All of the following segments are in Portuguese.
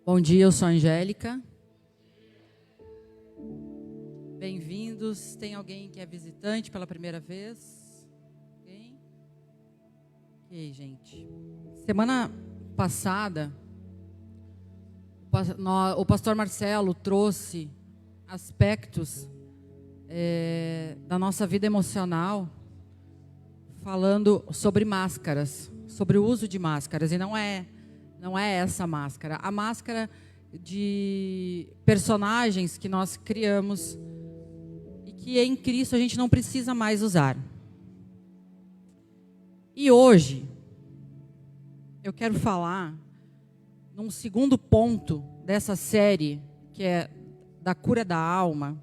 Bom dia, eu sou a Angélica. Bem-vindos. Tem alguém que é visitante pela primeira vez? Alguém? Ok, gente. Semana passada, o pastor Marcelo trouxe aspectos da nossa vida emocional, falando sobre máscaras, sobre o uso de máscaras, e não é essa máscara. A máscara de personagens que nós criamos e que em Cristo a gente não precisa mais usar. E hoje, eu quero falar num segundo ponto dessa série, que é da cura da alma.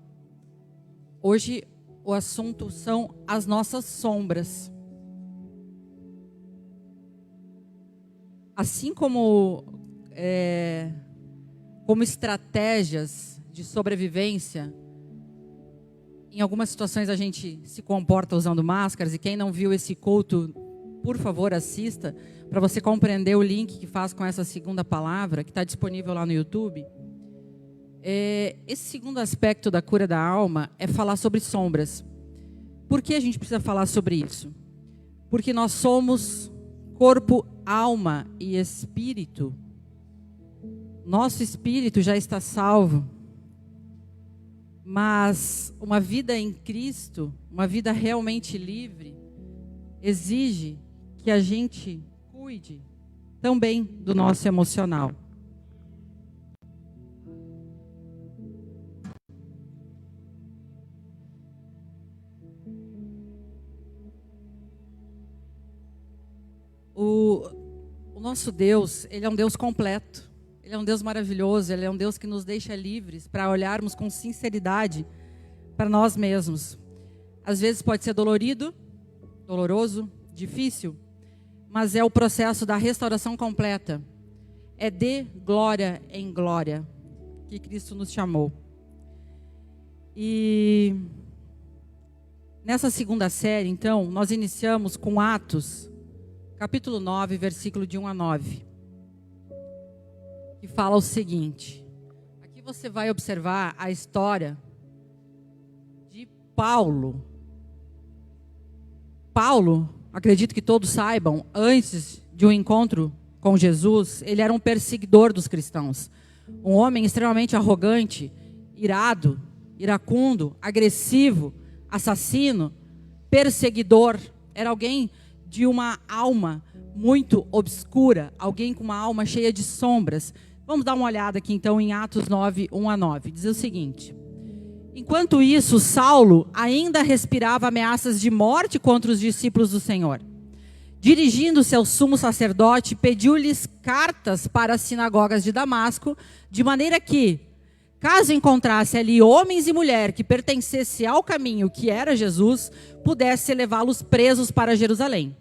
Hoje, o assunto são as nossas sombras. Assim como estratégias de sobrevivência, em algumas situações a gente se comporta usando máscaras, e quem não viu esse culto, por favor, assista, para você compreender o link que faz com essa segunda palavra, que está disponível lá no YouTube. Esse segundo aspecto da cura da alma é falar sobre sombras. Por que a gente precisa falar sobre isso? Porque nós somos corpo, alma e espírito. Nosso espírito já está salvo, mas uma vida em Cristo, uma vida realmente livre, exige que a gente cuide também do nosso emocional. O nosso Deus, Ele é um Deus completo. Ele é um Deus maravilhoso. Ele é um Deus que nos deixa livres para olharmos com sinceridade para nós mesmos. Às vezes pode ser doloroso, difícil, mas é o processo da restauração completa. É de glória em glória que Cristo nos chamou. E nessa segunda série, então, nós iniciamos com Atos, capítulo 9, versículo de 1 a 9, que fala o seguinte. Aqui você vai observar a história de Paulo. Paulo, acredito que todos saibam, antes de um encontro com Jesus, ele era um perseguidor dos cristãos. Um homem extremamente arrogante, irado, iracundo, agressivo, assassino, perseguidor. Era alguém de uma alma muito obscura, alguém com uma alma cheia de sombras. Vamos dar uma olhada aqui então em Atos 9, 1 a 9. Diz o seguinte: enquanto isso, Saulo ainda respirava ameaças de morte contra os discípulos do Senhor. Dirigindo-se ao sumo sacerdote, pediu-lhes cartas para as sinagogas de Damasco, de maneira que, caso encontrasse ali homens e mulher que pertencesse ao caminho que era Jesus, pudesse levá-los presos para Jerusalém.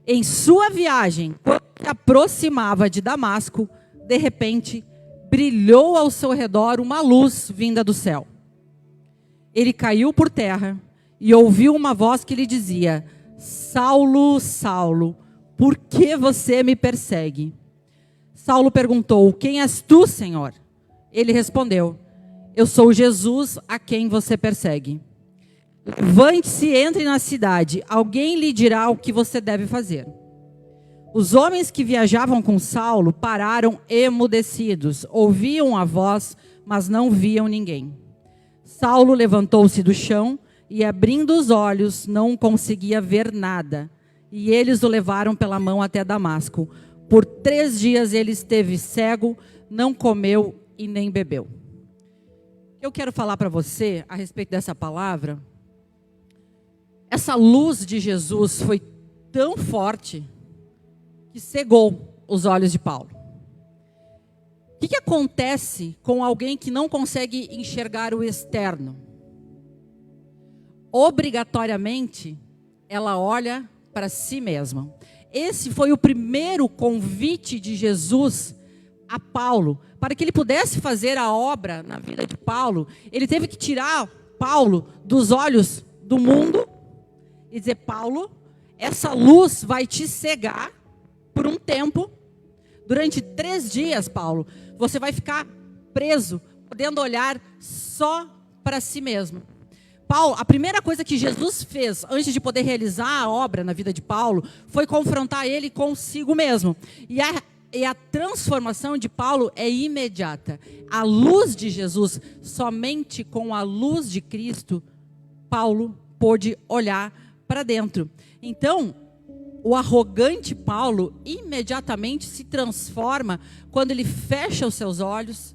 Em sua viagem, quando se aproximava de Damasco, de repente, brilhou ao seu redor uma luz vinda do céu. Ele caiu por terra e ouviu uma voz que lhe dizia: Saulo, Saulo, por que você me persegue? Saulo perguntou: quem és tu, Senhor? Ele respondeu: eu sou Jesus a quem você persegue. Levante-se e entre na cidade, alguém lhe dirá o que você deve fazer. Os homens que viajavam com Saulo pararam emudecidos, ouviam a voz, mas não viam ninguém. Saulo levantou-se do chão e, abrindo os olhos, não conseguia ver nada. E eles o levaram pela mão até Damasco. Por 3 dias ele esteve cego, não comeu e nem bebeu. Eu quero falar para você a respeito dessa palavra. Essa luz de Jesus foi tão forte que cegou os olhos de Paulo. O que acontece com alguém que não consegue enxergar o externo? Obrigatoriamente, ela olha para si mesma. Esse foi o primeiro convite de Jesus a Paulo. Para que ele pudesse fazer a obra na vida de Paulo, ele teve que tirar Paulo dos olhos do mundo e dizer: Paulo, essa luz vai te cegar por um tempo. Durante 3 dias, Paulo, você vai ficar preso, podendo olhar só para si mesmo. Paulo, a primeira coisa que Jesus fez antes de poder realizar a obra na vida de Paulo foi confrontar ele consigo mesmo. E a transformação de Paulo é imediata. A luz de Jesus, somente com a luz de Cristo, Paulo pôde olhar para dentro. Então, o arrogante Paulo imediatamente se transforma quando ele fecha os seus olhos,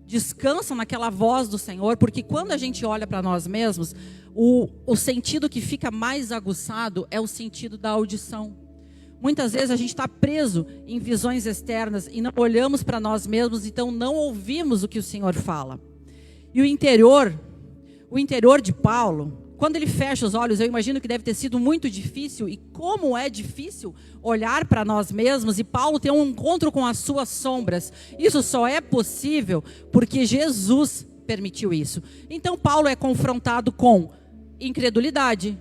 descansa naquela voz do Senhor, porque quando a gente olha para nós mesmos, o sentido que fica mais aguçado é o sentido da audição. Muitas vezes a gente está preso em visões externas e não olhamos para nós mesmos, então não ouvimos o que o Senhor fala. E o interior de Paulo, quando ele fecha os olhos, eu imagino que deve ter sido muito difícil. E como é difícil olhar para nós mesmos e Paulo ter um encontro com as suas sombras. Isso só é possível porque Jesus permitiu isso. Então Paulo é confrontado com incredulidade,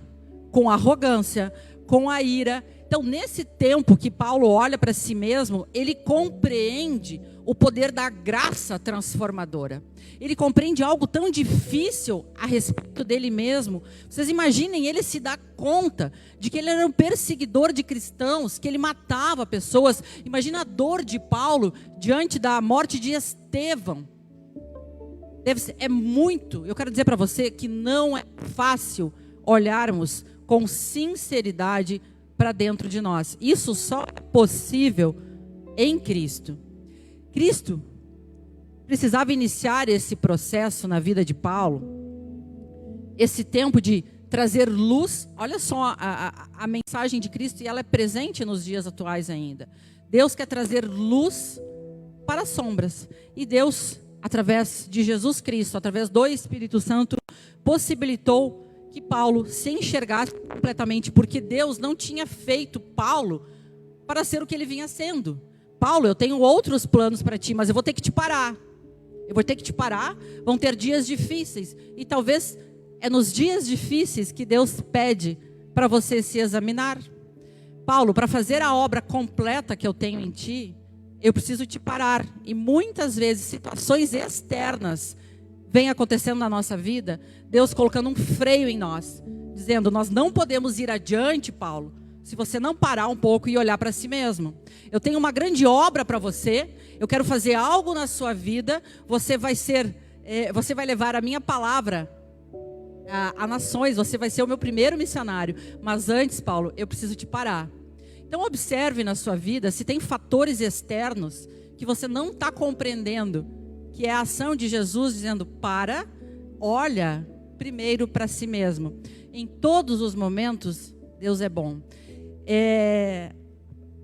com arrogância, com a ira. Então, nesse tempo que Paulo olha para si mesmo, ele compreende o poder da graça transformadora. Ele compreende algo tão difícil a respeito dele mesmo. Vocês imaginem ele se dar conta de que ele era um perseguidor de cristãos, que ele matava pessoas. Imagina a dor de Paulo diante da morte de Estevão. Eu quero dizer para você que não é fácil olharmos com sinceridade para dentro de nós. Isso só é possível em Cristo. Cristo precisava iniciar esse processo na vida de Paulo, esse tempo de trazer luz. Olha só a mensagem de Cristo, e ela é presente nos dias atuais ainda. Deus quer trazer luz para as sombras, e Deus, através de Jesus Cristo, através do Espírito Santo, possibilitou que Paulo se enxergasse completamente, porque Deus não tinha feito Paulo para ser o que ele vinha sendo. Paulo, eu tenho outros planos para ti, mas eu vou ter que te parar. Vão ter dias difíceis, e talvez é nos dias difíceis que Deus pede para você se examinar. Paulo, para fazer a obra completa que eu tenho em ti, eu preciso te parar. E muitas vezes situações externas vem acontecendo na nossa vida, Deus colocando um freio em nós, dizendo: nós não podemos ir adiante, Paulo, se você não parar um pouco e olhar para si mesmo. Eu tenho uma grande obra para você, eu quero fazer algo na sua vida, você vai levar a minha palavra a nações, você vai ser o meu primeiro missionário, mas antes, Paulo, eu preciso te parar. Então observe na sua vida se tem fatores externos que você não está compreendendo, que é a ação de Jesus dizendo: olha primeiro para si mesmo. Em todos os momentos, Deus é bom.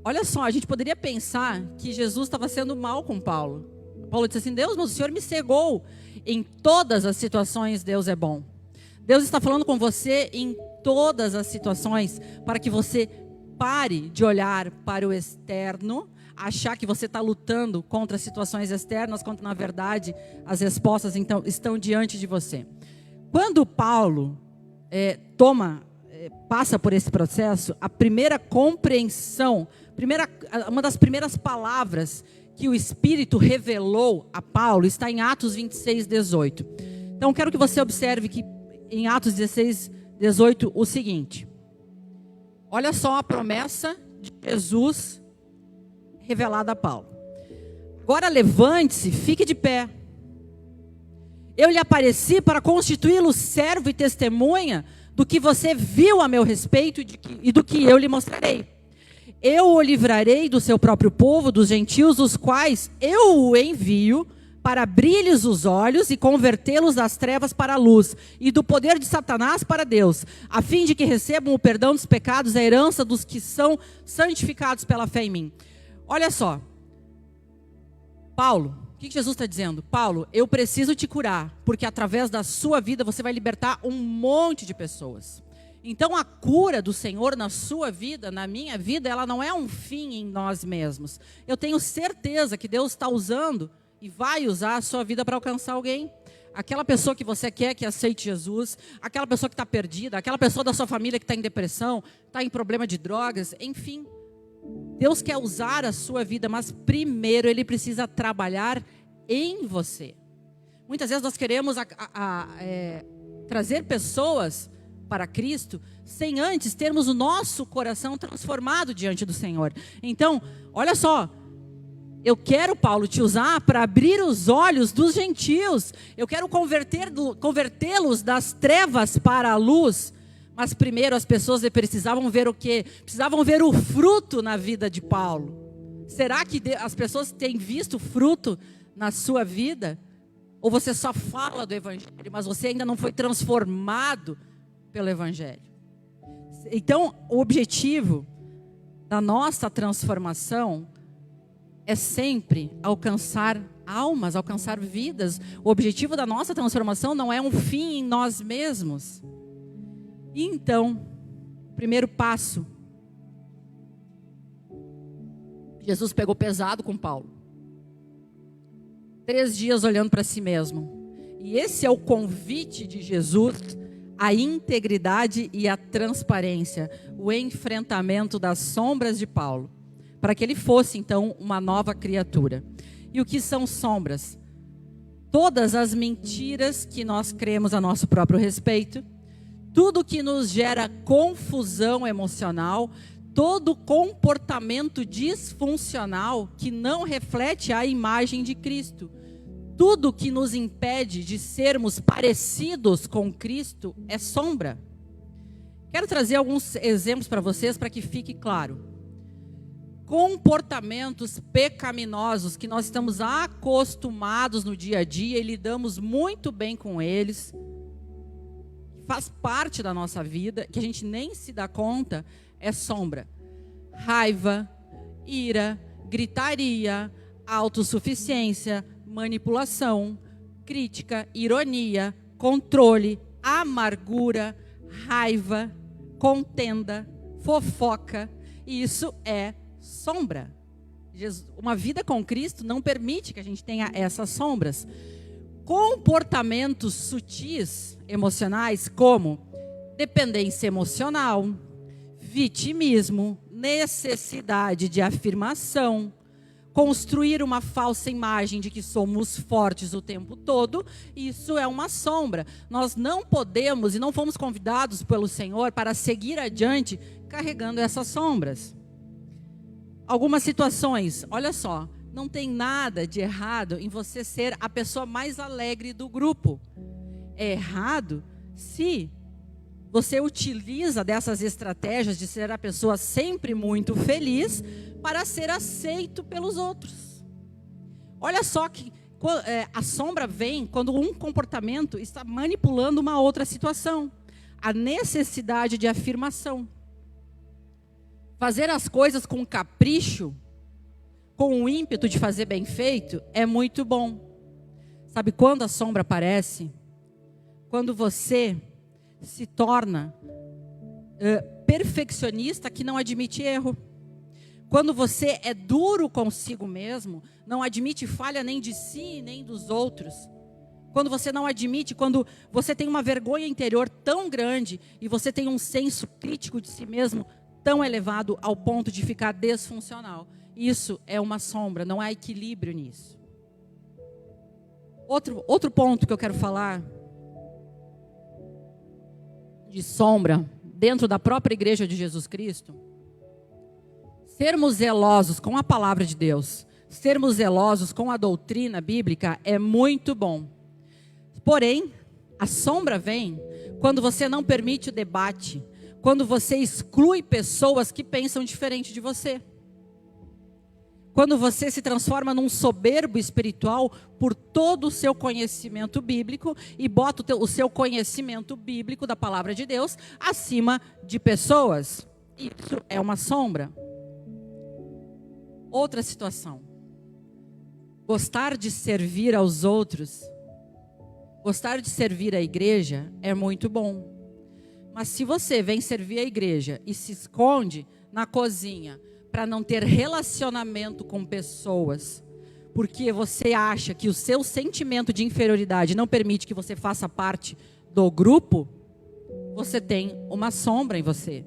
Olha só, a gente poderia pensar que Jesus estava sendo mal com Paulo. Paulo disse assim: Deus, mas o Senhor me cegou. Em todas as situações, Deus é bom. Deus está falando com você em todas as situações, para que você pare de olhar para o externo, achar que você está lutando contra situações externas, quando na verdade as respostas então estão diante de você. Quando Paulo passa por esse processo, a primeira compreensão, uma das primeiras palavras que o Espírito revelou a Paulo está em Atos 26, 18. Então quero que você observe que em Atos 16, 18 o seguinte: olha só a promessa de Jesus revelada a Paulo. Agora levante-se, fique de pé. Eu lhe apareci para constituí-lo servo e testemunha do que você viu a meu respeito e do que eu lhe mostrarei. Eu o livrarei do seu próprio povo, dos gentios, os quais eu o envio para abrir-lhes os olhos e convertê-los das trevas para a luz, e do poder de Satanás para Deus, a fim de que recebam o perdão dos pecados, a herança dos que são santificados pela fé em mim. Olha só, Paulo, o que Jesus está dizendo? Paulo, eu preciso te curar, porque através da sua vida você vai libertar um monte de pessoas. Então a cura do Senhor na sua vida, na minha vida, ela não é um fim em nós mesmos. Eu tenho certeza que Deus está usando e vai usar a sua vida para alcançar alguém. Aquela pessoa que você quer que aceite Jesus, aquela pessoa que está perdida, aquela pessoa da sua família que está em depressão, está em problema de drogas, enfim. Deus quer usar a sua vida, mas primeiro Ele precisa trabalhar em você. Muitas vezes nós queremos trazer pessoas para Cristo, sem antes termos o nosso coração transformado diante do Senhor. Então, olha só, eu quero, Paulo, te usar para abrir os olhos dos gentios. Eu quero convertê-los das trevas para a luz. Mas primeiro as pessoas precisavam ver o quê? Precisavam ver o fruto na vida de Paulo. Será que as pessoas têm visto fruto na sua vida? Ou você só fala do Evangelho, mas você ainda não foi transformado pelo Evangelho? Então, o objetivo da nossa transformação é sempre alcançar almas, alcançar vidas. O objetivo da nossa transformação não é um fim em nós mesmos. E então, o primeiro passo, Jesus pegou pesado com Paulo. 3 dias olhando para si mesmo. E esse é o convite de Jesus à integridade e à transparência, o enfrentamento das sombras de Paulo, para que ele fosse então uma nova criatura. E o que são sombras? Todas as mentiras que nós cremos a nosso próprio respeito, tudo que nos gera confusão emocional, todo comportamento disfuncional que não reflete a imagem de Cristo. Tudo que nos impede de sermos parecidos com Cristo é sombra. Quero trazer alguns exemplos para vocês para que fique claro. Comportamentos pecaminosos que nós estamos acostumados no dia a dia e lidamos muito bem com eles, faz parte da nossa vida, que a gente nem se dá conta, é sombra. Raiva, ira, gritaria, autossuficiência, manipulação, crítica, ironia, controle, amargura, raiva, contenda, fofoca. Isso é sombra. Uma vida com Cristo não permite que a gente tenha essas sombras. Comportamentos sutis, emocionais, como dependência emocional, vitimismo, necessidade de afirmação, construir uma falsa imagem de que somos fortes o tempo todo, isso é uma sombra. Nós não podemos e não fomos convidados pelo Senhor para seguir adiante carregando essas sombras. Algumas situações, olha só, não tem nada de errado em você ser a pessoa mais alegre do grupo. É errado se você utiliza dessas estratégias de ser a pessoa sempre muito feliz para ser aceito pelos outros. Olha só que a sombra vem quando um comportamento está manipulando uma outra situação. A necessidade de afirmação. Fazer as coisas com capricho, com o ímpeto de fazer bem feito, é muito bom. Sabe quando a sombra aparece? Quando você se torna perfeccionista que não admite erro. Quando você é duro consigo mesmo, não admite falha nem de si nem dos outros. Quando você não admite, quando você tem uma vergonha interior tão grande e você tem um senso crítico de si mesmo tão elevado ao ponto de ficar disfuncional. Isso é uma sombra, não há equilíbrio nisso. Outro ponto que eu quero falar de sombra dentro da própria igreja de Jesus Cristo, sermos zelosos com a palavra de Deus, sermos zelosos com a doutrina bíblica é muito bom. Porém, a sombra vem quando você não permite o debate, quando você exclui pessoas que pensam diferente de você. Quando você se transforma num soberbo espiritual por todo o seu conhecimento bíblico e bota o seu conhecimento bíblico da palavra de Deus acima de pessoas. Isso é uma sombra. Outra situação. Gostar de servir aos outros, gostar de servir a igreja é muito bom. Mas se você vem servir a igreja e se esconde na cozinha para não ter relacionamento com pessoas, porque você acha que o seu sentimento de inferioridade não permite que você faça parte do grupo, você tem uma sombra em você.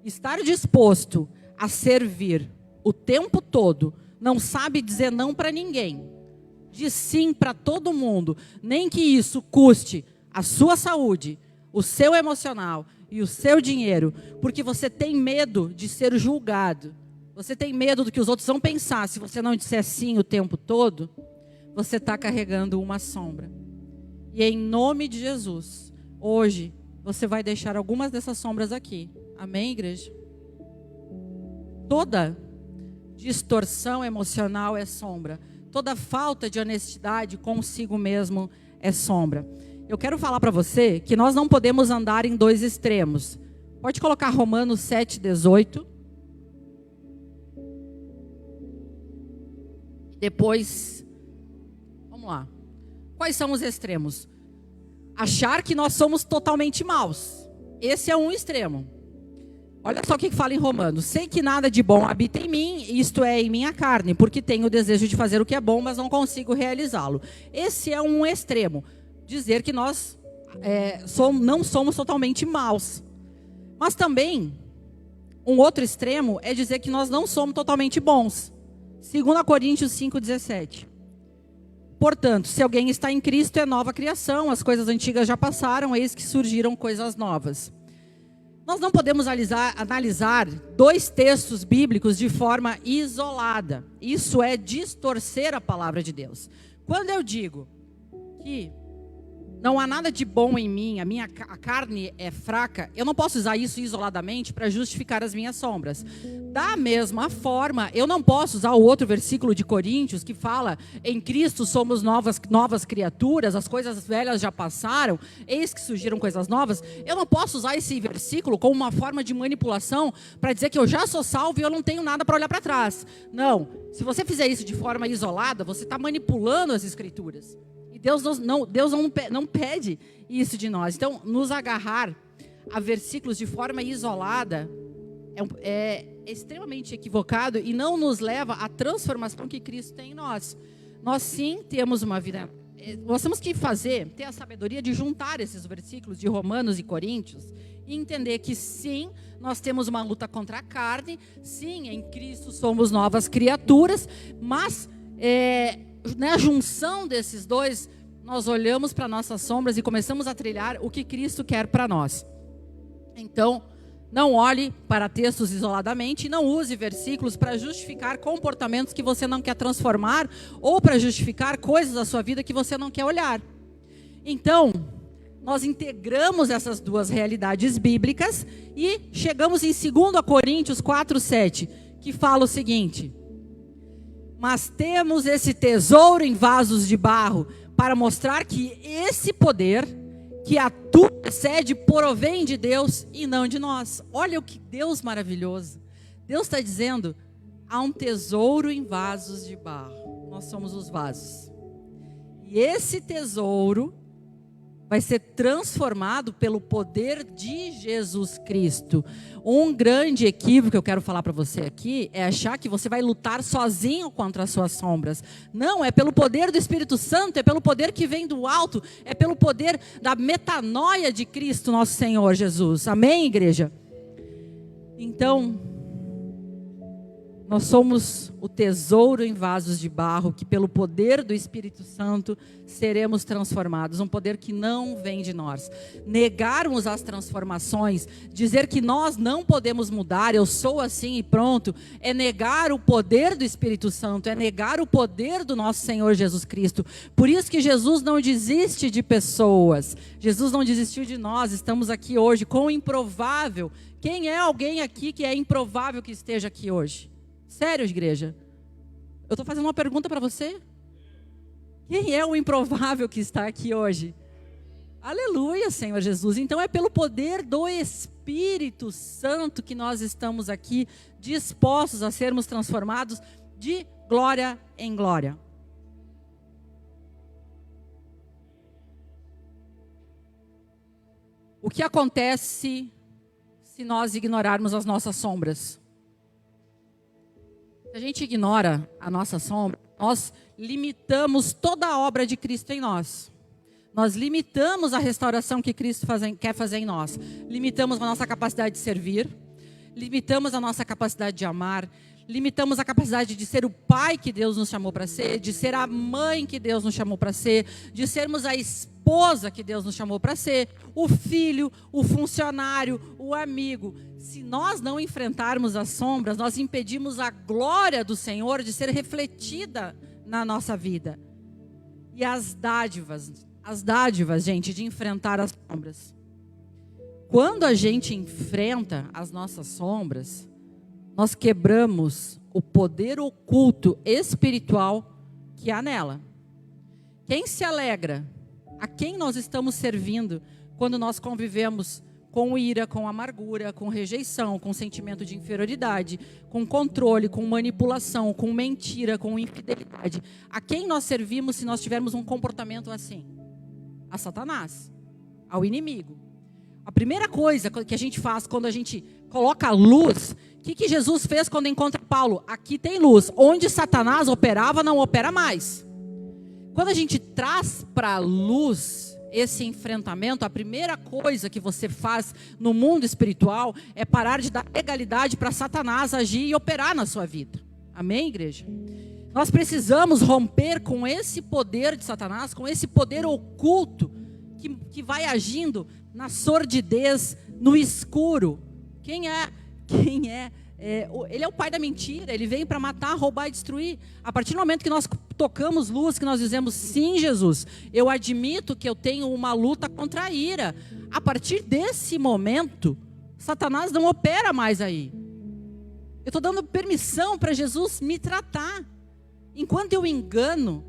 estar disposto a servir o tempo todo, não sabe dizer não para ninguém, diz sim para todo mundo, nem que isso custe a sua saúde, o seu emocional e o seu dinheiro, porque você tem medo de ser julgado, você tem medo do que os outros vão pensar se você não disser sim o tempo todo, você está carregando uma sombra. E em nome de Jesus, hoje, você vai deixar algumas dessas sombras aqui. Amém, igreja? Toda distorção emocional é sombra. Toda falta de honestidade consigo mesmo é sombra. Eu quero falar para você que nós não podemos andar em dois extremos. Pode colocar Romanos 7:18. Depois, vamos lá. Quais são os extremos? Achar que nós somos totalmente maus. Esse é um extremo. Olha só o que fala em Romanos. Sei que nada de bom habita em mim, isto é, em minha carne, porque tenho o desejo de fazer o que é bom, mas não consigo realizá-lo. Esse é um extremo. Dizer que nós não somos totalmente maus. Mas também, um outro extremo é dizer que nós não somos totalmente bons. 2 Coríntios 5:17. Portanto, se alguém está em Cristo, é nova criação, as coisas antigas já passaram, eis que surgiram coisas novas. Nós não podemos analisar dois textos bíblicos de forma isolada. Isso é distorcer a palavra de Deus. Quando eu digo que não há nada de bom em mim, a carne é fraca, eu não posso usar isso isoladamente para justificar as minhas sombras. Da mesma forma, eu não posso usar o outro versículo de Coríntios que fala: em Cristo somos novas criaturas, as coisas velhas já passaram, eis que surgiram coisas novas. Eu não posso usar esse versículo como uma forma de manipulação para dizer que eu já sou salvo e eu não tenho nada para olhar para trás. Não, se você fizer isso de forma isolada, você está manipulando as Escrituras. Deus não pede isso de nós. Então, nos agarrar a versículos de forma isolada é extremamente equivocado e não nos leva à transformação que Cristo tem em nós. Nós sim temos uma vida. Nós temos que ter a sabedoria de juntar esses versículos de Romanos e Coríntios e entender que sim, nós temos uma luta contra a carne, sim, em Cristo somos novas criaturas, mas na junção desses dois, nós olhamos para nossas sombras e começamos a trilhar o que Cristo quer para nós. Então, não olhe para textos isoladamente, não use versículos para justificar comportamentos que você não quer transformar ou para justificar coisas da sua vida que você não quer olhar. Então, nós integramos essas duas realidades bíblicas e chegamos em 2 Coríntios 4:7, que fala o seguinte: mas temos esse tesouro em vasos de barro para mostrar que esse poder que atua e excede provém de Deus e não de nós. Olha o que Deus maravilhoso. Deus está dizendo: há um tesouro em vasos de barro. Nós somos os vasos. E esse tesouro vai ser transformado pelo poder de Jesus Cristo. Um grande equívoco que eu quero falar para você aqui é achar que você vai lutar sozinho contra as suas sombras. Não, é pelo poder do Espírito Santo, é pelo poder que vem do alto, é pelo poder da metanoia de Cristo, nosso Senhor Jesus. Amém, igreja? Então, nós somos o tesouro em vasos de barro, que pelo poder do Espírito Santo seremos transformados. Um poder que não vem de nós. Negarmos as transformações, dizer que nós não podemos mudar, eu sou assim e pronto, é negar o poder do Espírito Santo, é negar o poder do nosso Senhor Jesus Cristo. Por isso que Jesus não desiste de pessoas, Jesus não desistiu de nós. Estamos aqui hoje com o improvável. Quem é alguém aqui que é improvável que esteja aqui hoje? Sério, igreja? Eu estou fazendo uma pergunta para você. Quem é o improvável que está aqui hoje? Aleluia, Senhor Jesus. Então é pelo poder do Espírito Santo que nós estamos aqui dispostos a sermos transformados de glória em glória. O que acontece se nós ignorarmos as nossas sombras? Se a gente ignora a nossa sombra, nós limitamos toda a obra de Cristo em nós. Nós limitamos a restauração que Cristo quer fazer em nós. Limitamos a nossa capacidade de servir. limitamos a nossa capacidade de amar, limitamos a capacidade de ser o pai que Deus nos chamou para ser, de ser a mãe que Deus nos chamou para ser, de sermos a esposa que Deus nos chamou para ser, o filho, o funcionário, o amigo. Se nós não enfrentarmos as sombras, nós impedimos a glória do Senhor de ser refletida na nossa vida. E as dádivas, gente, de enfrentar as sombras. Quando a gente enfrenta as nossas sombras, nós quebramos o poder oculto espiritual que há nela. Quem se alegra? A quem nós estamos servindo quando nós convivemos com ira, com amargura, com rejeição, com sentimento de inferioridade, com controle, com manipulação, com mentira, com infidelidade? A quem nós servimos se nós tivermos um comportamento assim? A Satanás, ao inimigo. A primeira coisa que a gente faz quando a gente coloca a luz, o que Jesus fez quando encontra Paulo? Aqui tem luz. Onde Satanás operava, não opera mais. Quando a gente traz para a luz esse enfrentamento, a primeira coisa que você faz no mundo espiritual é parar de dar legalidade para Satanás agir e operar na sua vida. Amém, igreja? Nós precisamos romper com esse poder de Satanás, com esse poder oculto que vai agindo na sordidez, no escuro. Quem é? Ele é o pai da mentira, ele vem para matar, roubar e destruir. A partir do momento que nós tocamos luz, que nós dizemos, sim, Jesus, eu admito que eu tenho uma luta contra a ira. A partir desse momento, Satanás não opera mais aí. Eu estou dando permissão para Jesus me tratar. Enquanto eu engano,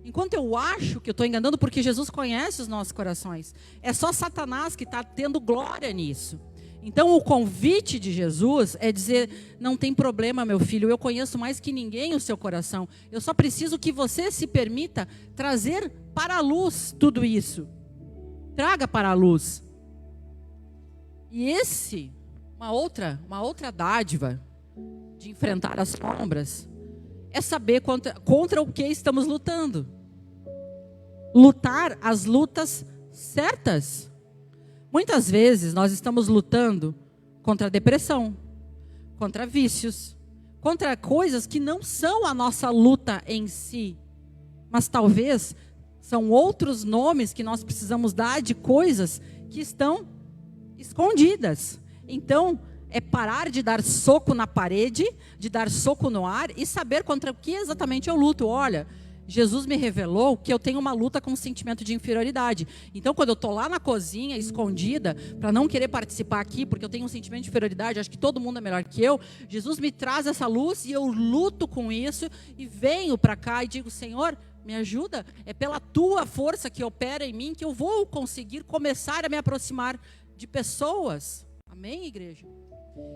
enquanto eu acho que eu estou enganando, porque Jesus conhece os nossos corações, é só Satanás que está tendo glória nisso. Então o convite de Jesus é dizer, não tem problema, meu filho, eu conheço mais que ninguém o seu coração, eu só preciso que você se permita trazer para a luz tudo isso. Traga para a luz. E uma outra dádiva de enfrentar as sombras, é saber contra o que estamos lutando. Lutar as lutas certas. Muitas vezes nós estamos lutando contra a depressão, contra vícios, contra coisas que não são a nossa luta em si, mas talvez são outros nomes que nós precisamos dar de coisas que estão escondidas. Então, é parar de dar soco na parede, de dar soco no ar e saber contra o que exatamente eu luto. Olha, Jesus me revelou que eu tenho uma luta com um sentimento de inferioridade. Então, quando eu estou lá na cozinha, escondida, para não querer participar aqui, porque eu tenho um sentimento de inferioridade, acho que todo mundo é melhor que eu, Jesus me traz essa luz e eu luto com isso e venho para cá e digo, Senhor, me ajuda, é pela tua força que opera em mim que eu vou conseguir começar a me aproximar de pessoas. Amém, igreja?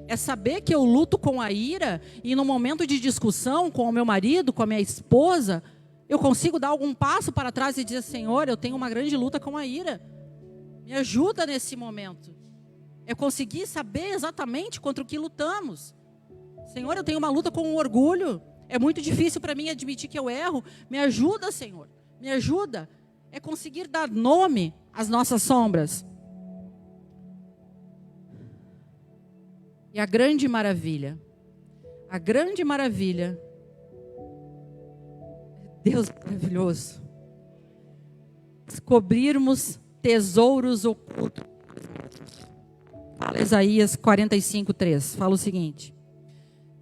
É saber que eu luto com a ira e no momento de discussão com o meu marido, com a minha esposa, eu consigo dar algum passo para trás e dizer, Senhor, eu tenho uma grande luta com a ira. Me ajuda nesse momento. É conseguir saber exatamente contra o que lutamos. Senhor, eu tenho uma luta com o orgulho. É muito difícil para mim admitir que eu erro. Me ajuda, Senhor. Me ajuda. É conseguir dar nome às nossas sombras. E a grande maravilha, Deus maravilhoso, descobrirmos tesouros ocultos. Fala Isaías 45:3, fala o seguinte: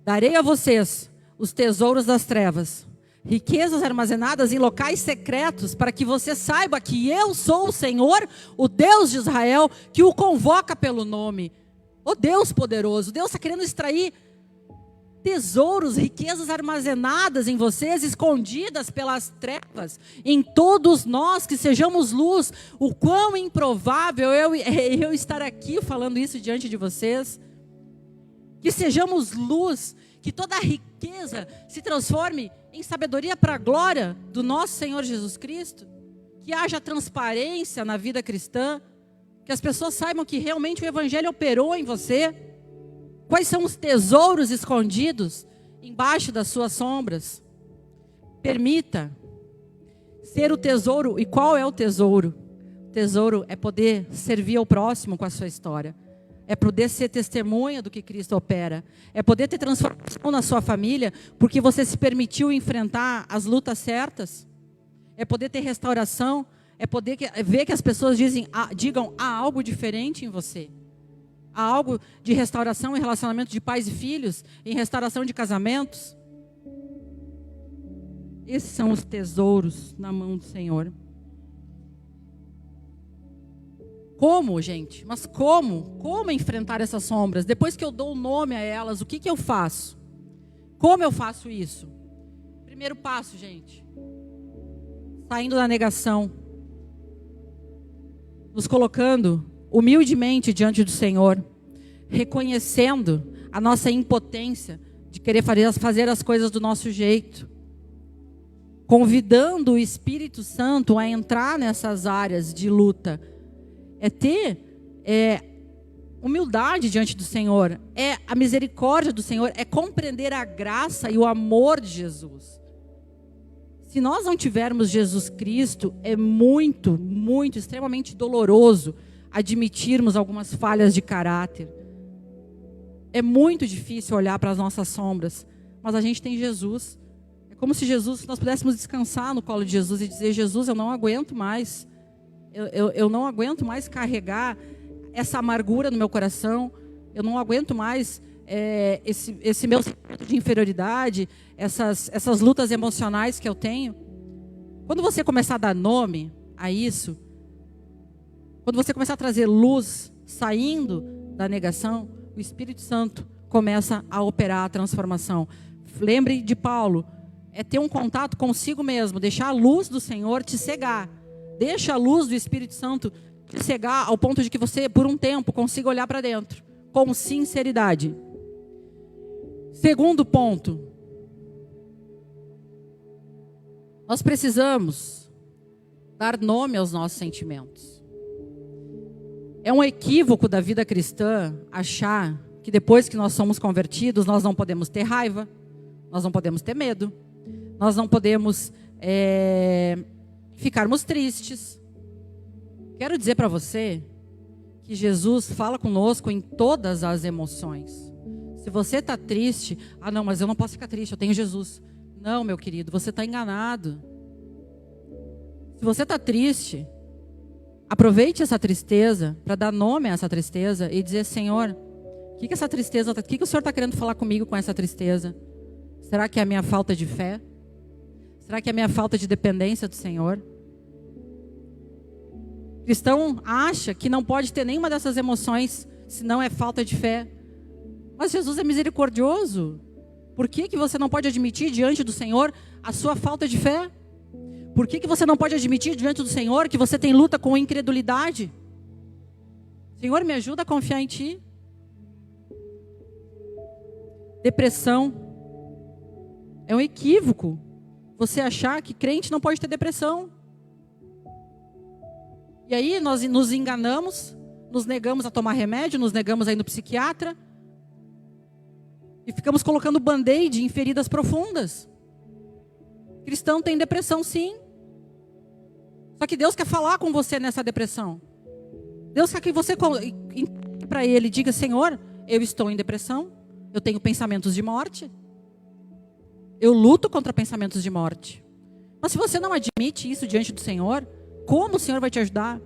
darei a vocês os tesouros das trevas, riquezas armazenadas em locais secretos, para que você saiba que eu sou o Senhor, o Deus de Israel, que o convoca pelo nome. Oh Deus poderoso, Deus está querendo extrair tesouros, riquezas armazenadas em vocês, escondidas pelas trevas, em todos nós que sejamos luz. O quão improvável eu estar aqui falando isso diante de vocês. Que sejamos luz, que toda a riqueza se transforme em sabedoria para a glória do nosso Senhor Jesus Cristo. Que haja transparência na vida cristã. Que as pessoas saibam que realmente o Evangelho operou em você. Quais são os tesouros escondidos embaixo das suas sombras? Permita ser o tesouro. E qual é o tesouro? O tesouro é poder servir ao próximo com a sua história. É poder ser testemunha do que Cristo opera. É poder ter transformação na sua família, porque você se permitiu enfrentar as lutas certas. É poder ter restauração. É poder ver que as pessoas digam, há algo diferente em você. Há algo de restauração em relacionamento de pais e filhos, em restauração de casamentos. Esses são os tesouros na mão do Senhor. Como, gente? Mas como? Como enfrentar essas sombras? Depois que eu dou o nome a elas, o que eu faço? Como eu faço isso? Primeiro passo, gente. Saindo da negação. Nos colocando humildemente diante do Senhor. Reconhecendo a nossa impotência de querer fazer as coisas do nosso jeito. Convidando o Espírito Santo a entrar nessas áreas de luta. É ter humildade diante do Senhor. É a misericórdia do Senhor. É compreender a graça e o amor de Jesus. Se nós não tivermos Jesus Cristo, é muito, muito, extremamente doloroso admitirmos algumas falhas de caráter. É muito difícil olhar para as nossas sombras. Mas a gente tem Jesus. É como se nós pudéssemos descansar no colo de Jesus e dizer, Jesus, eu não aguento mais. Eu não aguento mais carregar essa amargura no meu coração. Eu não aguento mais esse meu sentimento de inferioridade, essas lutas emocionais que eu tenho. Quando você começar a dar nome a isso, quando você começar a trazer luz, saindo da negação, o Espírito Santo começa a operar a transformação. Lembre de Paulo, é ter um contato consigo mesmo, deixar a luz do Senhor te cegar. Deixa a luz do Espírito Santo te cegar ao ponto de que você, por um tempo, consiga olhar para dentro, com sinceridade. Segundo ponto. Nós precisamos dar nome aos nossos sentimentos. É um equívoco da vida cristã achar que depois que nós somos convertidos, nós não podemos ter raiva, nós não podemos ter medo, nós não podemos ficarmos tristes. Quero dizer para você que Jesus fala conosco em todas as emoções. Se você está triste, não, mas eu não posso ficar triste, eu tenho Jesus. Não, meu querido, você está enganado. Se você está triste, aproveite essa tristeza para dar nome a essa tristeza e dizer, Senhor, o que essa tristeza, o que o Senhor está querendo falar comigo com essa tristeza? Será que é a minha falta de fé? Será que é a minha falta de dependência do Senhor? O cristão acha que não pode ter nenhuma dessas emoções se não é falta de fé. Mas Jesus é misericordioso. Por que você não pode admitir diante do Senhor a sua falta de fé? Por que você não pode admitir diante do Senhor que você tem luta com incredulidade? Senhor, me ajuda a confiar em Ti. Depressão. É um equívoco você achar que crente não pode ter depressão. E aí nós nos enganamos, nos negamos a tomar remédio, nos negamos a ir no psiquiatra. E ficamos colocando band-aid em feridas profundas. Cristão tem depressão, sim. Só que Deus quer falar com você nessa depressão. Deus quer que você, para Ele, diga, Senhor, eu estou em depressão. Eu tenho pensamentos de morte. Eu luto contra pensamentos de morte. Mas se você não admite isso diante do Senhor, como o Senhor vai te ajudar?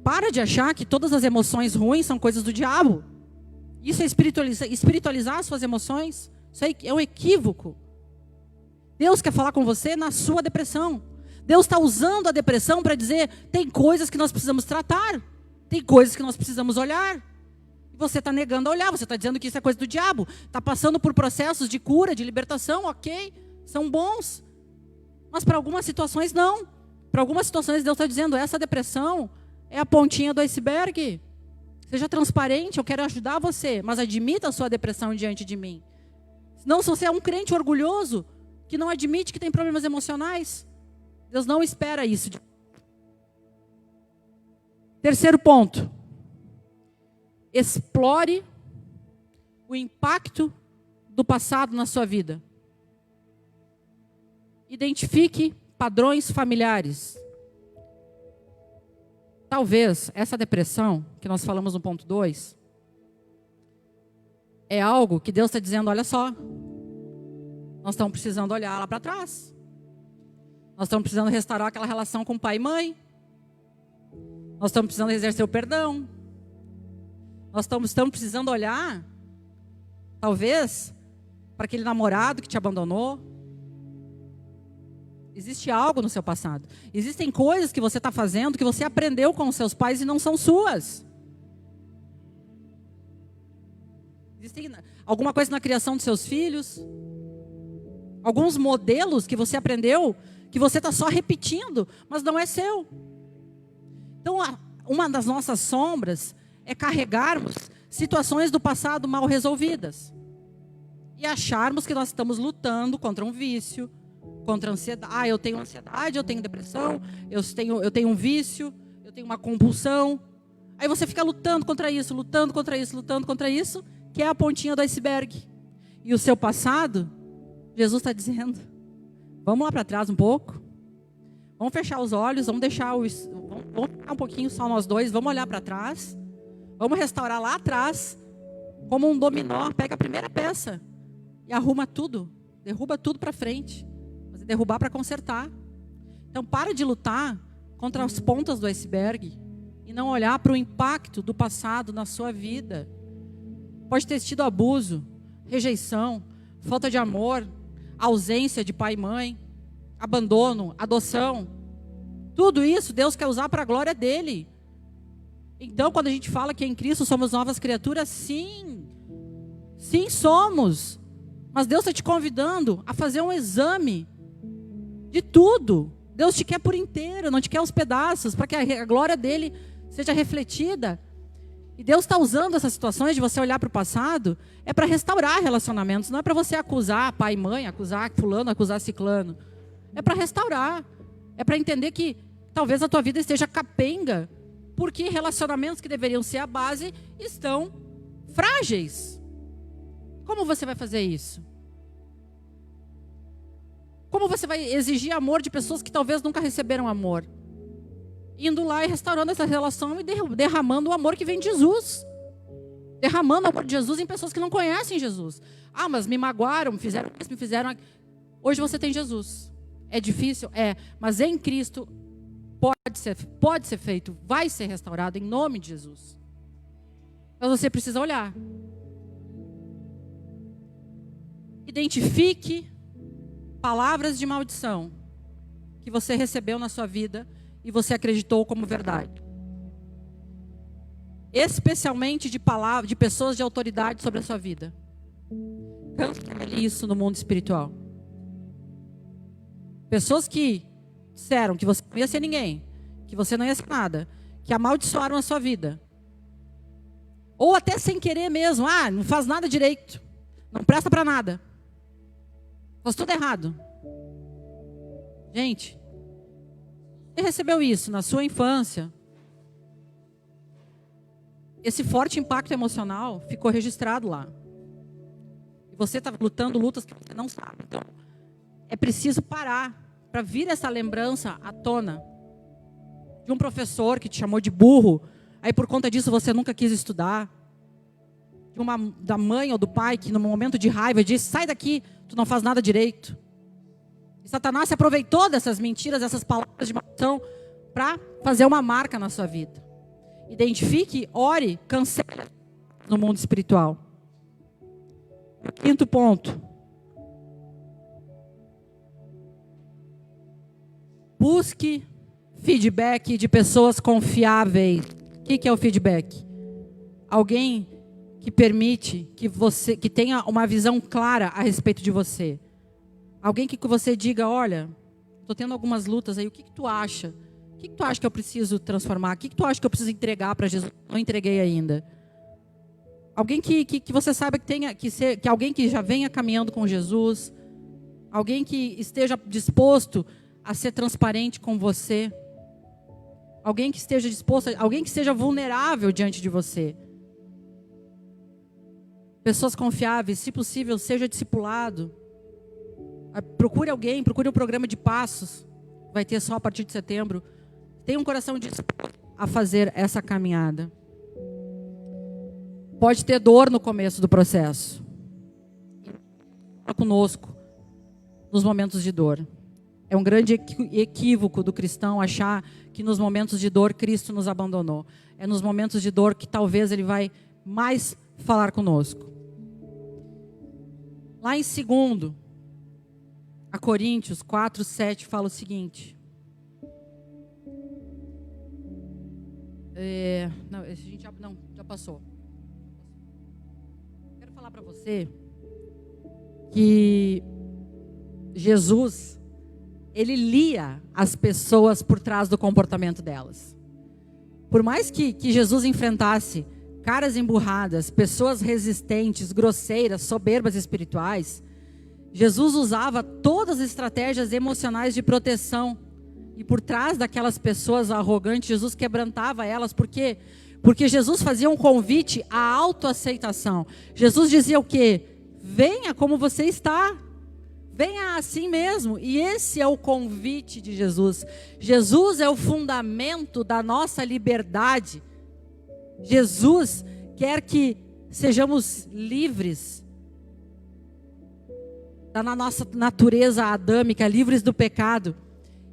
Para de achar que todas as emoções ruins são coisas do diabo. Isso é espiritualizar as suas emoções. Isso é um equívoco. Deus quer falar com você na sua depressão. Deus está usando a depressão para dizer, tem coisas que nós precisamos tratar. Tem coisas que nós precisamos olhar. E você está negando a olhar, você está dizendo que isso é coisa do diabo. Está passando por processos de cura, de libertação, ok, são bons. Mas para algumas situações não. Para algumas situações Deus está dizendo, essa depressão é a pontinha do iceberg. Seja transparente, eu quero ajudar você, mas admita a sua depressão diante de mim. Senão, se você é um crente orgulhoso, que não admite que tem problemas emocionais, Deus não espera isso. Terceiro ponto. Explore o impacto do passado na sua vida. Identifique padrões familiares. Talvez essa depressão, que nós falamos no ponto 2, É algo que Deus está dizendo, olha só, nós estamos precisando olhar lá para trás. Nós estamos precisando restaurar aquela relação com pai e mãe. Nós estamos precisando exercer o perdão. Nós estamos precisando olhar, talvez, para aquele namorado que te abandonou. Existe algo no seu passado. Existem coisas que você está fazendo, que você aprendeu com os seus pais e não são suas. Existem alguma coisa na criação dos seus filhos. Alguns modelos que você aprendeu, que você está só repetindo, mas não é seu. Então, uma das nossas sombras é carregarmos situações do passado mal resolvidas. E acharmos que nós estamos lutando contra um vício, contra a ansiedade. Ah, eu tenho ansiedade, eu tenho depressão, eu tenho um vício, eu tenho uma compulsão. Aí você fica lutando contra isso, lutando contra isso, lutando contra isso, que é a pontinha do iceberg. E o seu passado, Jesus está dizendo, vamos lá para trás um pouco. Vamos fechar os olhos, vamos ficar um pouquinho só nós dois, vamos olhar para trás. Vamos restaurar lá atrás, como um dominó, pega a primeira peça e arruma tudo, derruba tudo para frente. Mas é derrubar para consertar. Então para de lutar contra as pontas do iceberg e não olhar para o impacto do passado na sua vida. Pode ter tido abuso, rejeição, falta de amor, ausência de pai e mãe, abandono, adoção. Tudo isso Deus quer usar para a glória dele. Então, quando a gente fala que em Cristo somos novas criaturas, sim somos. Mas Deus está te convidando a fazer um exame de tudo. Deus te quer por inteiro, não te quer aos pedaços, para que a glória dele seja refletida. E Deus está usando essas situações de você olhar para o passado, é para restaurar relacionamentos, não é para você acusar pai e mãe, acusar fulano, acusar ciclano. É para restaurar, é para entender que talvez a tua vida esteja capenga, porque relacionamentos que deveriam ser a base estão frágeis. Como você vai fazer isso? Como você vai exigir amor de pessoas que talvez nunca receberam amor? Indo lá e restaurando essa relação e derramando o amor que vem de Jesus. Derramando o amor de Jesus em pessoas que não conhecem Jesus. Ah, mas me magoaram, me fizeram isso, me fizeram aquilo. Hoje você tem Jesus. É difícil? É. Mas em Cristo pode ser feito, vai ser restaurado em nome de Jesus. Mas você precisa olhar. Identifique palavras de maldição que você recebeu na sua vida e você acreditou como verdade. Especialmente de pessoas de autoridade sobre a sua vida. Cancele isso no mundo espiritual. Pessoas que disseram que você não ia ser ninguém, que você não ia ser nada, que amaldiçoaram a sua vida. Ou até sem querer mesmo. Ah, não faz nada direito. Não presta para nada. Faz tudo errado. Gente, você recebeu isso na sua infância. Esse forte impacto emocional ficou registrado lá. E você está lutando lutas que você não sabe. Então, é preciso parar para vir essa lembrança à tona. De um professor que te chamou de burro. Aí por conta disso você nunca quis estudar. Da mãe ou do pai que no momento de raiva disse, sai daqui, tu não faz nada direito. E Satanás se aproveitou dessas mentiras, dessas palavras de maldição para fazer uma marca na sua vida. Identifique, ore, cancele no mundo espiritual. Quinto ponto. Busque feedback de pessoas confiáveis. O que é o feedback? Alguém que permite que tenha uma visão clara a respeito de você. Alguém que você diga, olha, estou tendo algumas lutas aí, o que tu acha? O que tu acha que eu preciso transformar? O que tu acha que eu preciso entregar para Jesus? Não entreguei ainda. Alguém que você saiba que alguém que já venha caminhando com Jesus. Alguém que esteja disposto a ser transparente com você. Alguém que esteja disposto, alguém que seja vulnerável diante de você. Pessoas confiáveis, se possível, seja discipulado. Procure alguém, procure um programa de passos. Vai ter só a partir de setembro. Tenha um coração disposto a fazer essa caminhada. Pode ter dor no começo do processo. Fala conosco nos momentos de dor. É um grande equívoco do cristão achar que nos momentos de dor Cristo nos abandonou. É nos momentos de dor que talvez Ele vai mais falar conosco. Lá em 2 Coríntios 4:7 fala o seguinte. Já passou. Quero falar para você que Jesus, Ele lia as pessoas por trás do comportamento delas. Por mais que Jesus enfrentasse caras emburradas, pessoas resistentes, grosseiras, soberbas espirituais, Jesus usava todas as estratégias emocionais de proteção. E por trás daquelas pessoas arrogantes, Jesus quebrantava elas. Por quê? Porque Jesus fazia um convite à autoaceitação. Jesus dizia o quê? Venha como você está. Venha assim mesmo. E esse é o convite de Jesus. Jesus é o fundamento da nossa liberdade. Jesus quer que sejamos livres da nossa natureza adâmica, livres do pecado,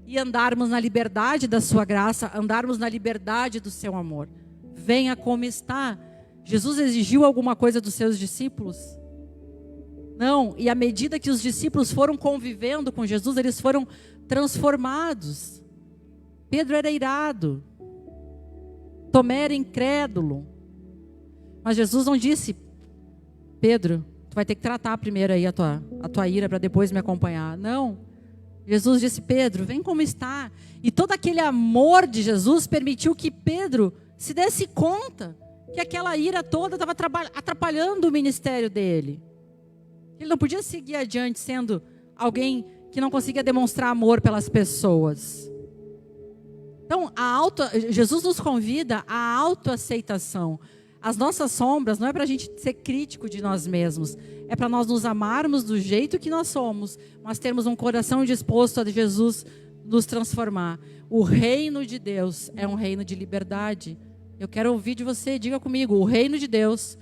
e andarmos na liberdade da sua graça, andarmos na liberdade do seu amor. Venha como está. Jesus exigiu alguma coisa dos seus discípulos? Não, e à medida que os discípulos foram convivendo com Jesus, eles foram transformados. Pedro era irado, Tomé era incrédulo, mas Jesus não disse: Pedro, tu vai ter que tratar primeiro aí a tua ira para depois me acompanhar. Não, Jesus disse: Pedro, vem como está. E todo aquele amor de Jesus permitiu que Pedro se desse conta que aquela ira toda estava atrapalhando o ministério dele. Ele não podia seguir adiante sendo alguém que não conseguia demonstrar amor pelas pessoas. Então, Jesus nos convida à autoaceitação. As nossas sombras não é para a gente ser crítico de nós mesmos. É para nós nos amarmos do jeito que nós somos, mas termos um coração disposto a Jesus nos transformar. O reino de Deus é um reino de liberdade. Eu quero ouvir de você, diga comigo: o reino de Deus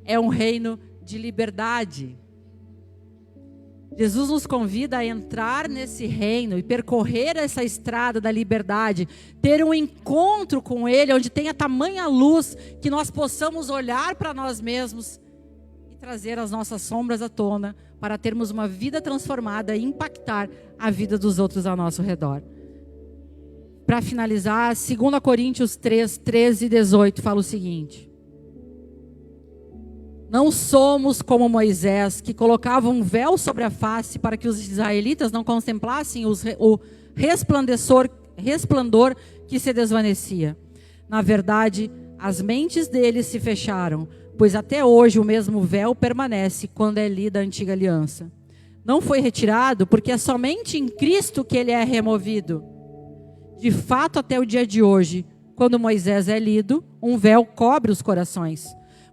é um reino de liberdade. Jesus nos convida a entrar nesse reino e percorrer essa estrada da liberdade, ter um encontro com Ele, onde tenha tamanha luz que nós possamos olhar para nós mesmos e trazer as nossas sombras à tona, para termos uma vida transformada e impactar a vida dos outros ao nosso redor. Para finalizar, 2 Coríntios 3, 13 e 18 fala o seguinte: não somos como Moisés, que colocava um véu sobre a face para que os israelitas não contemplassem o resplandor que se desvanecia. Na verdade, as mentes deles se fecharam, pois até hoje o mesmo véu permanece quando é lida a antiga aliança. Não foi retirado, porque é somente em Cristo que ele é removido. De fato, até o dia de hoje, quando Moisés é lido, um véu cobre os corações.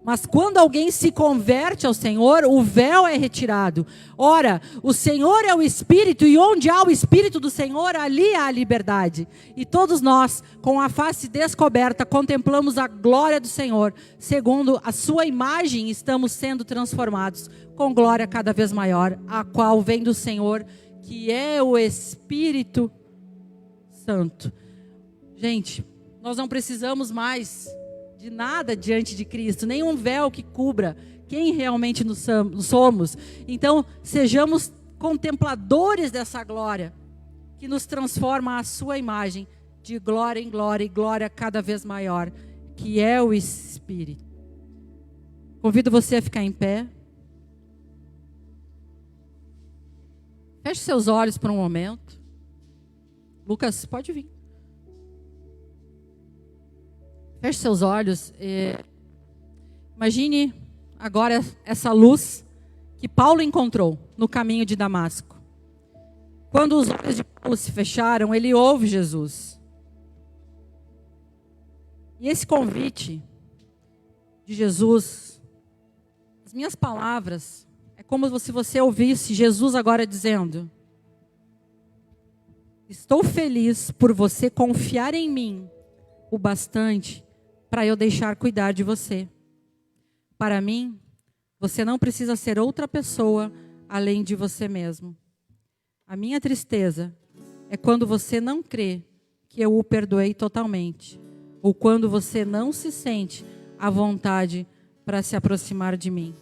Mas quando alguém se converte ao Senhor, o véu é retirado. Ora, o Senhor é o Espírito, e onde há o Espírito do Senhor, ali há a liberdade. E todos nós, com a face descoberta, contemplamos a glória do Senhor. Segundo a sua imagem, estamos sendo transformados com glória cada vez maior, a qual vem do Senhor, que é o Espírito Santo. Gente, nós não precisamos mais de nada diante de Cristo, nenhum véu que cubra quem realmente nos somos. Então, sejamos contempladores dessa glória, que nos transforma à sua imagem, de glória em glória, e glória cada vez maior, que é o Espírito. Convido você a ficar em pé. Feche seus olhos por um momento. Lucas, pode vir. Feche seus olhos. Imagine agora essa luz que Paulo encontrou no caminho de Damasco. Quando os olhos de Paulo se fecharam, ele ouve Jesus. E esse convite de Jesus, as minhas palavras, é como se você ouvisse Jesus agora dizendo: estou feliz por você confiar em mim o bastante para eu deixar cuidar de você. Para mim, você não precisa ser outra pessoa além de você mesmo. A minha tristeza é quando você não crê que eu o perdoei totalmente, ou quando você não se sente à vontade para se aproximar de mim.